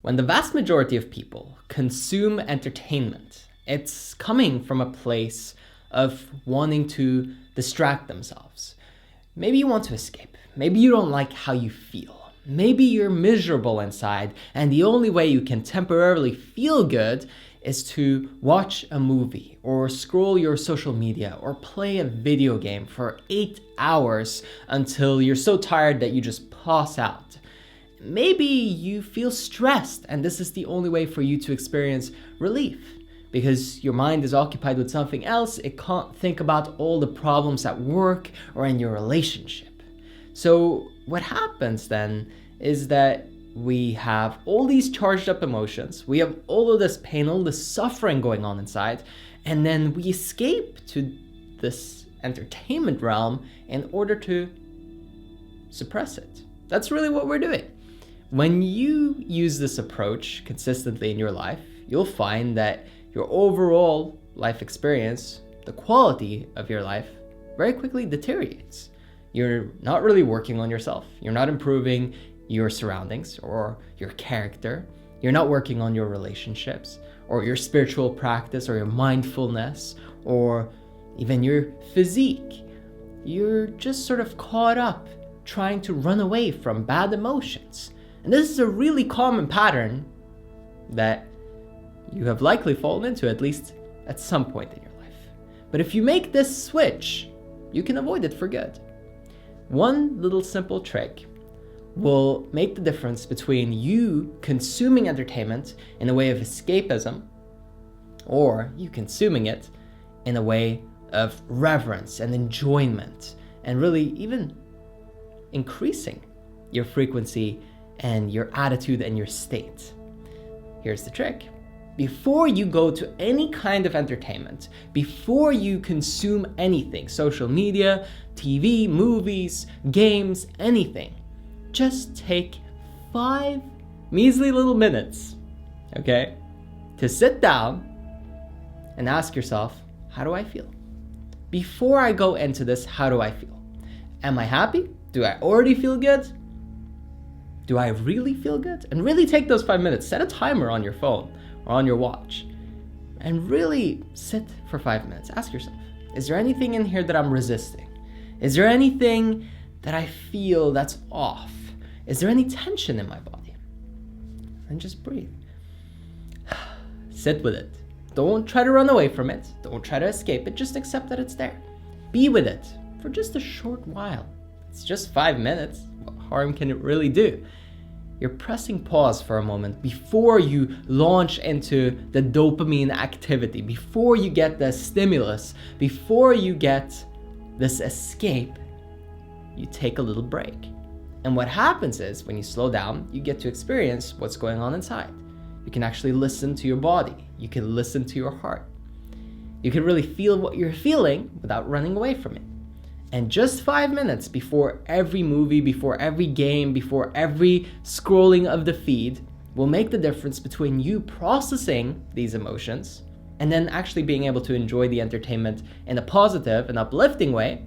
When the vast majority of people consume entertainment, it's coming from a place of wanting to distract themselves. Maybe you want to escape. Maybe you don't like how you feel. Maybe you're miserable inside, and the only way you can temporarily feel good is to watch a movie or scroll your social media or play a video game for 8 hours until you're so tired that you just pass out. Maybe you feel stressed, and this is the only way for you to experience relief because your mind is occupied with something else. It can't think about all the problems at work or in your relationship. So what happens then is that we have all these charged up emotions, we have all of this pain, all this suffering going on inside, and then we escape to this entertainment realm in order to suppress it. That's really what we're doing. When you use this approach consistently in your life, you'll find that your overall life experience, the quality of your life, very quickly deteriorates. You're not really working on yourself. You're not improving your surroundings or your character. You're not working on your relationships or your spiritual practice or your mindfulness or even your physique. You're just sort of caught up trying to run away from bad emotions. And this is a really common pattern that you have likely fallen into, at least at some point in your life. But if you make this switch, you can avoid it for good. One little simple trick will make the difference between you consuming entertainment in a way of escapism or you consuming it in a way of reverence and enjoyment and really even increasing your frequency and your attitude and your state. Here's the trick. Before you go to any kind of entertainment, before you consume anything, social media, TV, movies, games, anything, just take 5 measly little minutes, okay, to sit down and ask yourself, how do I feel? Before I go into this, how do I feel? Am I happy? Do I already feel good? Do I really feel good? And really take those 5 minutes. Set a timer on your phone or on your watch and really sit for 5 minutes. Ask yourself, is there anything in here that I'm resisting? Is there anything that I feel that's off? Is there any tension in my body? And just breathe. Sit with it. Don't try to run away from it. Don't try to escape it. Just accept that it's there. Be with it for just a short while. It's just 5 minutes. What harm can it really do? You're pressing pause for a moment before you launch into the dopamine activity, before you get the stimulus, before you get this escape, you take a little break. And what happens is when you slow down, you get to experience what's going on inside. You can actually listen to your body. You can listen to your heart. You can really feel what you're feeling without running away from it. And just 5 minutes before every movie, before every game, before every scrolling of the feed will make the difference between you processing these emotions and then actually being able to enjoy the entertainment in a positive and uplifting way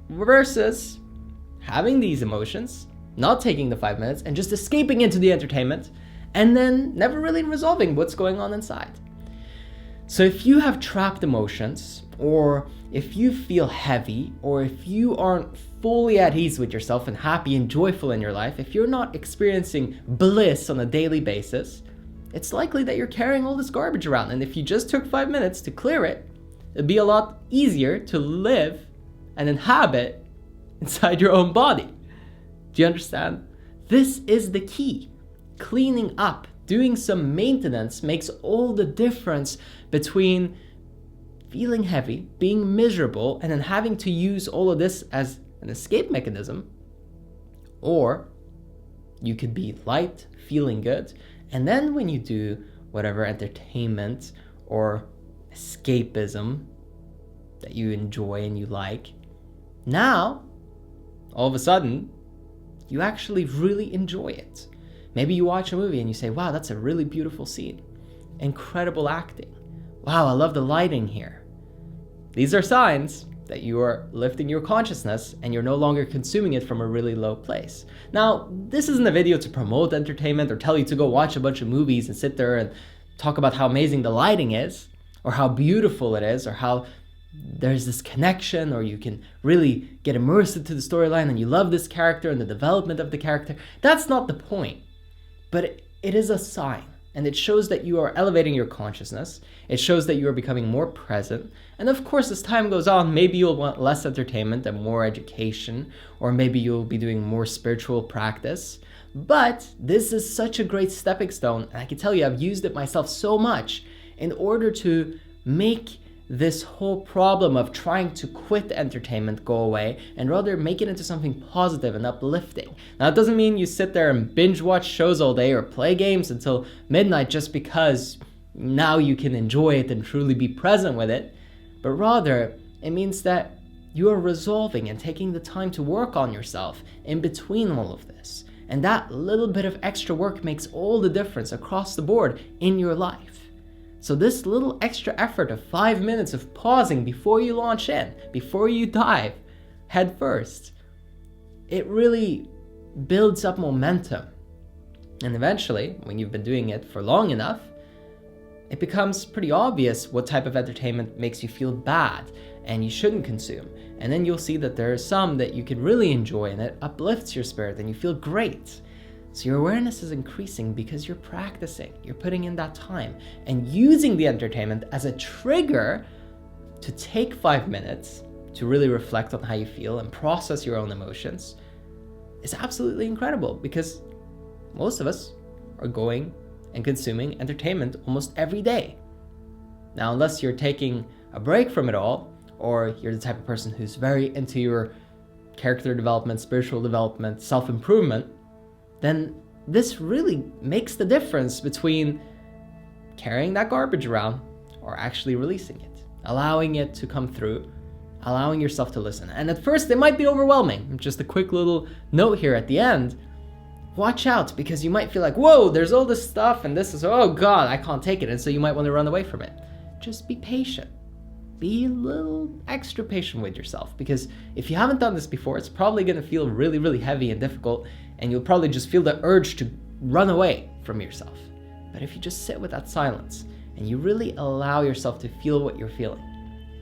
versus having these emotions, not taking the 5 minutes and just escaping into the entertainment and then never really resolving what's going on inside. So if you have trapped emotions, or if you feel heavy, or if you aren't fully at ease with yourself and happy and joyful in your life, if you're not experiencing bliss on a daily basis, it's likely that you're carrying all this garbage around. And if you just took 5 minutes to clear it, it'd be a lot easier to live and inhabit inside your own body. Do you understand? This is the key. Cleaning up, doing some maintenance makes all the difference between feeling heavy, being miserable, and then having to use all of this as an escape mechanism. Or you could be light, feeling good, and then when you do whatever entertainment or escapism that you enjoy and you like, now, all of a sudden, you actually really enjoy it. Maybe you watch a movie and you say, wow, that's a really beautiful scene. Incredible acting. Wow, I love the lighting here. These are signs that you are lifting your consciousness and you're no longer consuming it from a really low place. Now, this isn't a video to promote entertainment or tell you to go watch a bunch of movies and sit there and talk about how amazing the lighting is, or how beautiful it is, or how there's this connection, or you can really get immersed into the storyline and you love this character and the development of the character. That's not the point. But it is a sign, and it shows that you are elevating your consciousness. It shows that you are becoming more present. And of course, as time goes on, maybe you'll want less entertainment and more education, or maybe you'll be doing more spiritual practice. But this is such a great stepping stone, and I can tell you, I've used it myself so much in order to make this whole problem of trying to quit entertainment go away, and rather make it into something positive and uplifting. Now, it doesn't mean you sit there and binge watch shows all day or play games until midnight just because now you can enjoy it and truly be present with it, but rather it means that you are resolving and taking the time to work on yourself in between all of this. And that little bit of extra work makes all the difference across the board in your life. So this little extra effort of 5 minutes of pausing before you launch in, before you dive head first, it really builds up momentum. And eventually, when you've been doing it for long enough, it becomes pretty obvious what type of entertainment makes you feel bad and you shouldn't consume. And then you'll see that there are some that you can really enjoy and it uplifts your spirit and you feel great. So your awareness is increasing because you're practicing, you're putting in that time, and using the entertainment as a trigger to take 5 minutes to really reflect on how you feel and process your own emotions is absolutely incredible, because most of us are going and consuming entertainment almost every day. Now, unless you're taking a break from it all, or you're the type of person who's very into your character development, spiritual development, self-improvement, then this really makes the difference between carrying that garbage around or actually releasing it, allowing it to come through, allowing yourself to listen. And at first it might be overwhelming. Just a quick little note here at the end. Watch out, because you might feel like, whoa, there's all this stuff and this is, oh God, I can't take it. And so you might want to run away from it. Just be patient. Be a little extra patient with yourself, because if you haven't done this before, it's probably going to feel really, really heavy and difficult, and you'll probably just feel the urge to run away from yourself. But if you just sit with that silence and you really allow yourself to feel what you're feeling,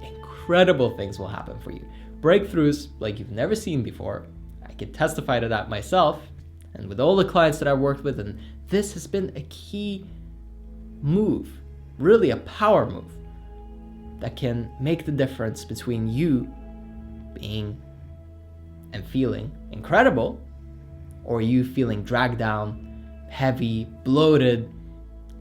incredible things will happen for you. Breakthroughs like you've never seen before. I can testify to that myself, and with all the clients that I've worked with, and this has been a key move, really a power move, that can make the difference between you being and feeling incredible, or you feeling dragged down, heavy, bloated,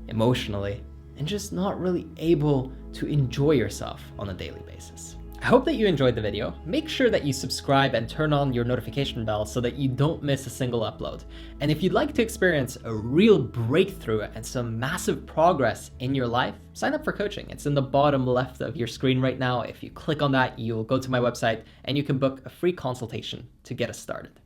emotionally, and just not really able to enjoy yourself on a daily basis. I hope that you enjoyed the video. Make sure that you subscribe and turn on your notification bell so that you don't miss a single upload. And if you'd like to experience a real breakthrough and some massive progress in your life, sign up for coaching. It's in the bottom left of your screen right now. If you click on that, you'll go to my website and you can book a free consultation to get us started.